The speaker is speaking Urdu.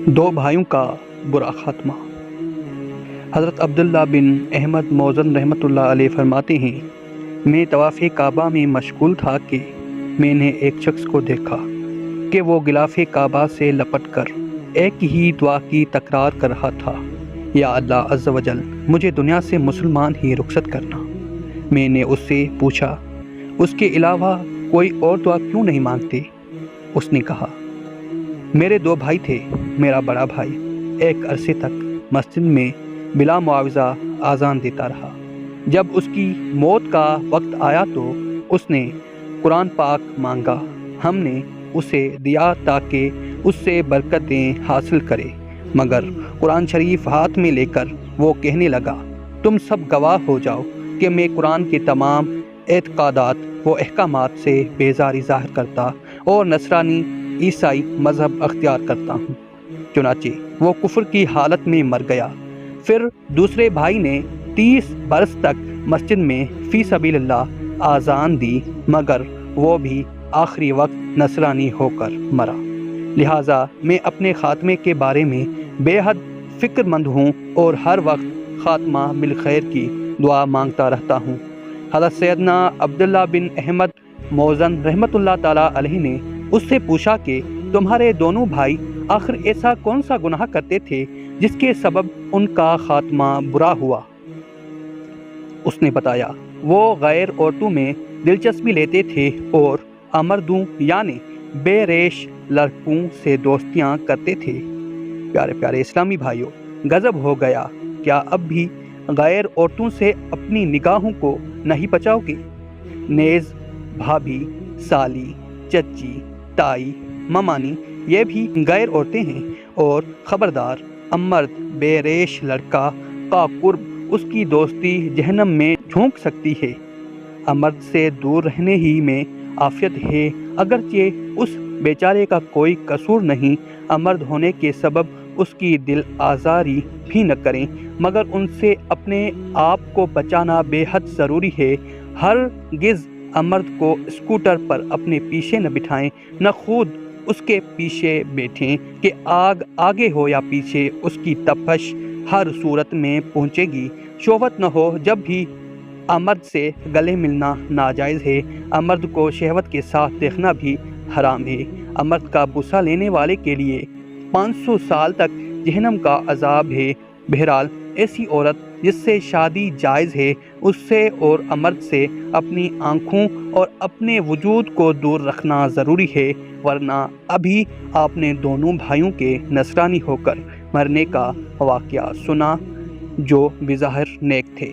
دو بھائیوں کا برا خاتمہ۔ حضرت عبداللہ بن احمد موزن رحمۃ اللہ علیہ فرماتے ہیں، میں طواف کعبہ میں مشغول تھا کہ میں نے ایک شخص کو دیکھا کہ وہ غلاف کعبہ سے لپٹ کر ایک ہی دعا کی تکرار کر رہا تھا، یا اللہ عز و جل مجھے دنیا سے مسلمان ہی رخصت کرنا۔ میں نے اس سے پوچھا، اس کے علاوہ کوئی اور دعا کیوں نہیں مانگتے؟ اس نے کہا، میرے دو بھائی تھے، میرا بڑا بھائی ایک عرصے تک مسجد میں بلا معاوضہ اذان دیتا رہا۔ جب اس کی موت کا وقت آیا تو اس نے قرآن پاک مانگا، ہم نے اسے دیا تاکہ اس سے برکتیں حاصل کرے، مگر قرآن شریف ہاتھ میں لے کر وہ کہنے لگا، تم سب گواہ ہو جاؤ کہ میں قرآن کے تمام اعتقادات و احکامات سے بیزاری ظاہر کرتا اور نصرانی عیسائی مذہب اختیار کرتا ہوں۔ چنانچہ وہ کفر کی حالت میں مر گیا۔ پھر دوسرے بھائی نے 30 برس تک مسجد میں فی سبیل اللہ اذان دی، مگر وہ بھی آخری وقت نصرانی ہو کر مرا۔ لہٰذا میں اپنے خاتمے کے بارے میں بے حد فکر مند ہوں اور ہر وقت خاتمہ بالخیر کی دعا مانگتا رہتا ہوں۔ حضرت سیدنا عبداللہ بن احمد موزن رحمۃ اللہ تعالیٰ علیہ نے اس سے پوچھا کہ تمہارے دونوں بھائی آخر ایسا کون سا گناہ کرتے تھے جس کے سبب ان کا خاتمہ برا ہوا؟ اس نے بتایا، وہ غیر عورتوں میں دلچسپی لیتے تھے اور امردوں یعنی بے ریش لڑکوں سے دوستیاں کرتے تھے۔ پیارے پیارے اسلامی بھائیوں، غضب ہو گیا، کیا اب بھی غیر عورتوں سے اپنی نگاہوں کو نہیں بچاؤ گے؟ نیز بھابھی، سالی، چچی، تائی، ممانی یہ بھی غیر عورتیں ہیں، اور خبردار، امرد بے ریش لڑکا کا قرب اس کی دوستی جہنم میں جھونک سکتی ہے۔ امرد سے دور رہنے ہی میں عافیت ہے، اگرچہ اس بیچارے کا کوئی قصور نہیں، امرد ہونے کے سبب اس کی دل آزاری بھی نہ کریں، مگر ان سے اپنے آپ کو بچانا بے حد ضروری ہے۔ ہرگز امرد کو اسکوٹر پر اپنے پیچھے نہ بٹھائیں، نہ خود اس کے پیچھے بیٹھیں کہ آگے ہو یا پیچھے اس کی تپش ہر صورت میں پہنچے گی۔ شہوت نہ ہو جب بھی امرد سے گلے ملنا ناجائز ہے، امرد کو شہوت کے ساتھ دیکھنا بھی حرام ہے۔ امرد کا بوسہ لینے والے کے لیے 500 سال تک جہنم کا عذاب ہے۔ بہرحال ایسی عورت جس سے شادی جائز ہے، اس سے اور امرد سے اپنی آنکھوں اور اپنے وجود کو دور رکھنا ضروری ہے، ورنہ ابھی آپ نے دونوں بھائیوں کے نصرانی ہو کر مرنے کا واقعہ سنا جو بظاہر نیک تھے۔